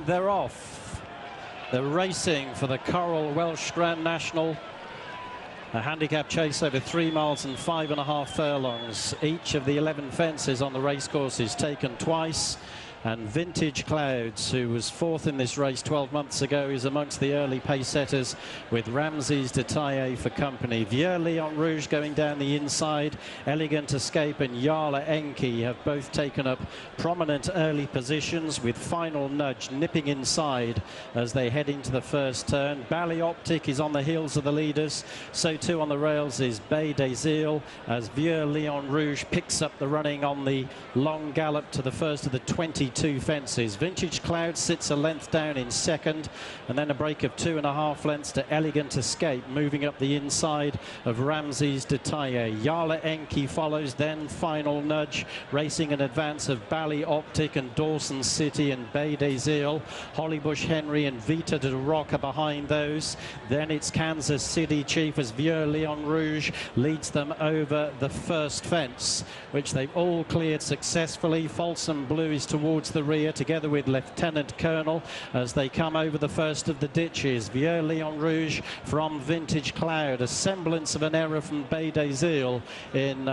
And they're off. They're racing for the Coral Welsh Grand National. A handicap chase over 3 miles and 5.5 furlongs. Each of the 11 fences on the racecourse is taken twice. And Vintage Clouds, who was fourth in this race 12 months ago, is amongst the early pace setters with Ramses de Taille for company. Vieux Lion Rouge going down the inside. Elegant Escape and Yala Enki have both taken up prominent early positions, with Final Nudge nipping inside as they head into the first turn. Bally Optic is on the heels of the leaders. So too on the rails is Bay des Îles as Vieux Lion Rouge picks up the running on the long gallop to the first of the 22 fences. Vintage Cloud sits a length down in second, and then a break of 2.5 lengths to Elegant Escape, moving up the inside of Ramses de Taille. Yala Enki follows, then Final Nudge, racing in advance of Bally Optic and Dawson City and Bay des Îles. Hollybush Henry and Vita de Rock are behind those. Then it's Kansas City Chief as Vieux Lion Rouge leads them over the first fence, which they've all cleared successfully. Folsom Blue is towards the rear, together with Lieutenant Colonel, as they come over the first of the ditches. Vieux Lion Rouge from Vintage Cloud, a semblance of an error from Bay des Îles in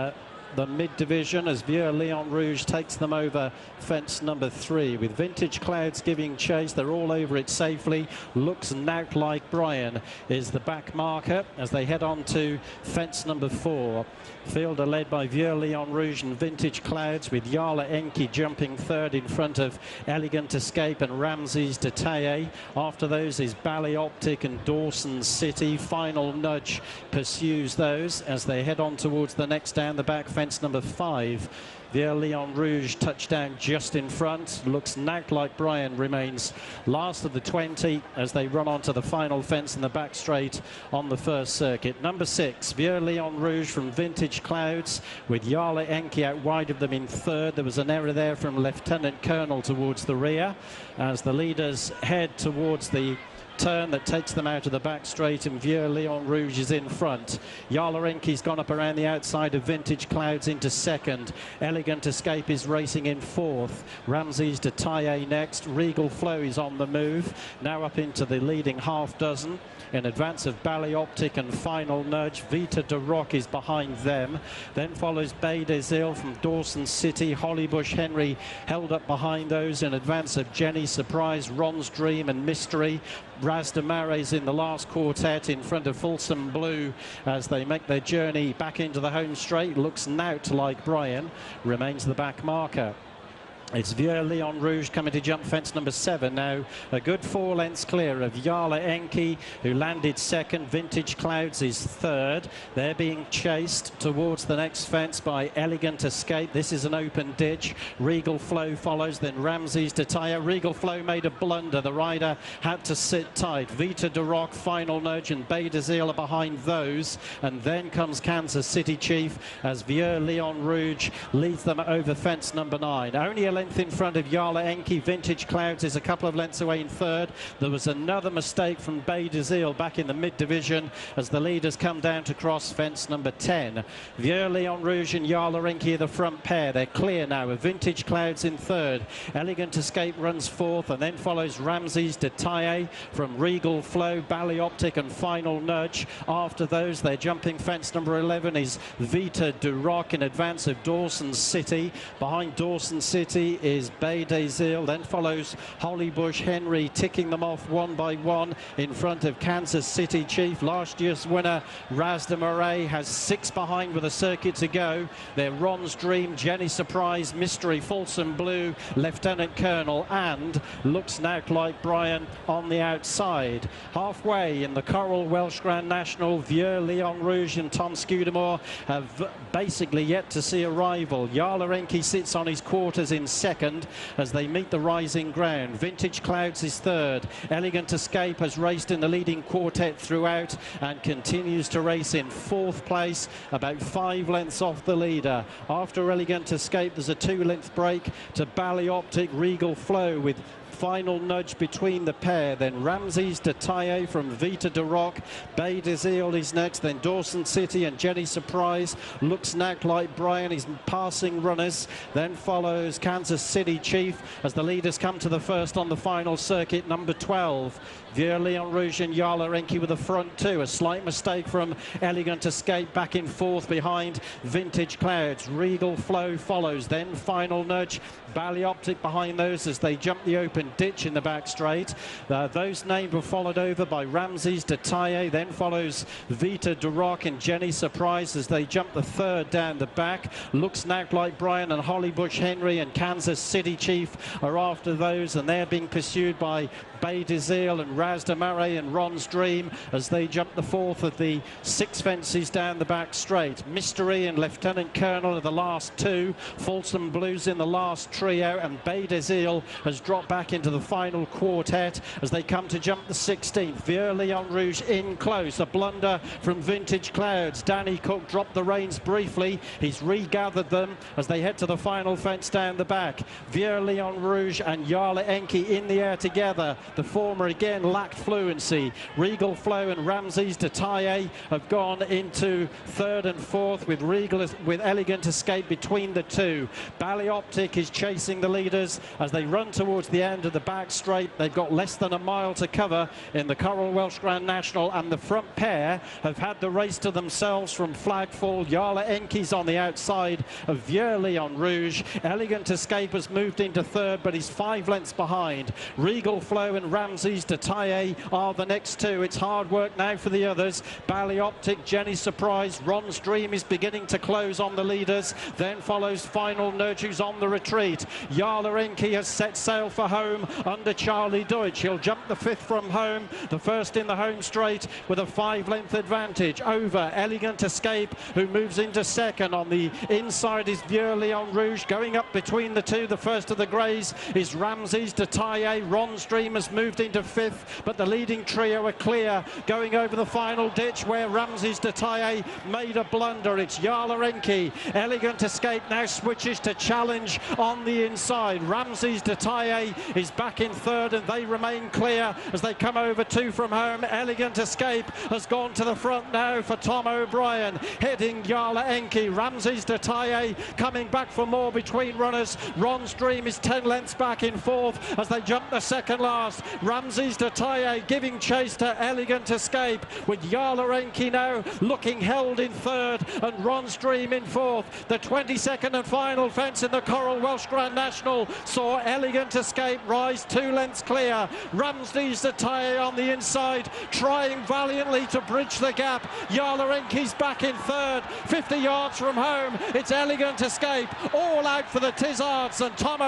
the mid-division as Vieux Lion Rouge takes them over fence number 3, with Vintage Clouds giving chase. They're all over it safely. Looks Nout Like Brian is the back marker as they head on to fence number 4. Field are led by Vieux Lion Rouge and Vintage Clouds, with Yala Enki jumping third in front of Elegant Escape and Ramses de Taille. After those is Bally Optic and Dawson City. Final Nudge pursues those as they head on towards the next down the back, fence number 5. Vieux Lion Rouge touchdown just in front. Looks Nout Like Brian remains last of the 20 as they run onto the final fence in the back straight on the first circuit. Number 6, Vieux Lion Rouge from Vintage Clouds, with Yala Enki out wide of them in third. There was an error there from Lieutenant Colonel towards the rear as the leaders head towards the turn that takes them out of the back straight, and Vieux Lion Rouge is in front. Yala Enki's gone up around the outside of Vintage Clouds into second. Elegant Escape is racing in fourth. Ramses de Taille next. Regal Flow is on the move, now up into the leading half dozen in advance of Bally Optic and Final Nudge. Vita de Rock is behind them. Then follows Bay des Îles from Dawson City. Hollybush Henry held up behind those in advance of Jenny Surprise, Ron's Dream and Mystery. Raz de Marais in the last quartet in front of Folsom Blue as they make their journey back into the home straight. Looks Nout Like Brian remains the back marker. It's Vieux Lion Rouge coming to jump fence number 7 now. A good 4 lengths clear of Yala Enki, who landed second. Vintage Clouds is third. They're being chased towards the next fence by Elegant Escape. This is an open ditch. Regal Flow follows, then Ramses de Taille. Regal Flow made a blunder. The rider had to sit tight. Vita de Rock, Final Nudge and Bay des Îles are behind those. And then comes Kansas City Chief as Vieux Lion Rouge leads them over fence number 9. Only a length in front of Yala Enki. Vintage Clouds is a couple of lengths away in third. There was another mistake from Bay des Îles back in the mid-division as the leaders come down to cross fence number 10. Vieux Lion Rouge and Yala Enki are the front pair. They're clear now with Vintage Clouds in third. Elegant Escape runs fourth, and then follows Ramses de Taille from Regal Flow, Bally Optic and Final Nudge. After those, they're jumping fence number 11 is Vita de Rock in advance of Dawson City. Behind Dawson City is Bay des Îles, then follows Hollybush Henry, ticking them off one by one in front of Kansas City Chief. Last year's winner Raz de Marais has 6 behind with a circuit to go. They're Ron's Dream, Jenny Surprise, Mystery, Folsom Blue, Lieutenant Colonel and Looks Nout Like Brian on the outside. Halfway in the Coral Welsh Grand National, Vieux Lion Rouge and Tom Scudamore have basically yet to see a rival. Yala Enki sits on his quarters in second as they meet the rising ground. Vintage Clouds is third. Elegant Escape has raced in the leading quartet throughout and continues to race in fourth place, about 5 lengths off the leader. After Elegant Escape, there's a 2-length break to Bally Optic. Regal Flow with final nudge between the pair. Then Ramses de Taille from Vita de Rock. Bay d'Azil is next, then Dawson City and Jenny Surprise. Looks Knack Like Brian is passing runners. Then follows Kansas City Chief as the leaders come to the first on the final circuit, number 12. Vieux Leon Rouge and Yala Enki with the front two. A slight mistake from Elegant Escape back in fourth behind Vintage Clouds. Regal Flow follows, then Final Nudge. Ballyoptic behind those as they jump the open ditch in the back straight. Those names were followed over by Ramses de Taille. Then follows Vita de Rock and Jenny Surprise as they jump the third down the back. Looks Knack Like Brian and Hollybush Henry and Kansas City Chief are after those, and they're being pursued by Bay d'Azil and Raz de Marais and Ron's Dream as they jump the fourth of the 6 fences down the back straight. Mystery and Lieutenant Colonel are the last two. Folsom Blues in the last trio, and Bay d'Azil has dropped back into the final quartet as they come to jump the 16th. Vieux Leon Rouge in close. A blunder from Vintage Clouds. Danny Cook dropped the reins briefly. He's regathered them as they head to the final fence down the back. Vieux Leon Rouge and Yala Enki in the air together. The former again lacked fluency. Regal Flow and Ramses de Taille have gone into third and fourth with Elegant Escape between the two. Ballyoptic is chasing the leaders as they run towards the end of the back straight. They've got less than a mile to cover in the Coral Welsh Grand National, and the front pair have had the race to themselves from flagfall. Yala Enki's on the outside of Vieux Leon Rouge. Elegant Escape has moved into third, but he's 5 lengths behind. Regal Flow and Ramses de Taille are the next two. It's hard work now for the others. Ballyoptic, Jenny Surprise, Ron's Dream is beginning to close on the leaders. Then follows Final Nudge, who's on the retreat. Yala Enki has set sail for home under Charlie Deutsch. He'll jump the 5th from home, the first in the home straight with a 5-length advantage over Elegant Escape, who moves into second. On the inside is Vieux Leon Rouge. Going up between the two, the first of the greys is Ramses de Taille. Ron's Dream has moved into 5th, but the leading trio are clear. Going over the final ditch where Ramses de Taille made a blunder. It's Yala Enki. Elegant Escape now switches to challenge on the inside. Ramses de Taille is back in third, and they remain clear as they come over 2 from home. Elegant Escape has gone to the front now for Tom O'Brien, heading Yala Enki. Ramses de Taille coming back for more between runners. Ron's Dream is 10 lengths back in fourth as they jump the second last. Ramses de Taille giving chase to Elegant Escape, with Yala Enki now looking held in third and Ron's Dream in fourth. The 22nd and final fence in the Coral Welsh Grand National saw Elegant Escape rise 2 lengths clear. Ramses de Taille on the inside, trying valiantly to bridge the gap. Yala Enki's back in third, 50 yards from home. It's Elegant Escape, all out for the Tizzards, and Tom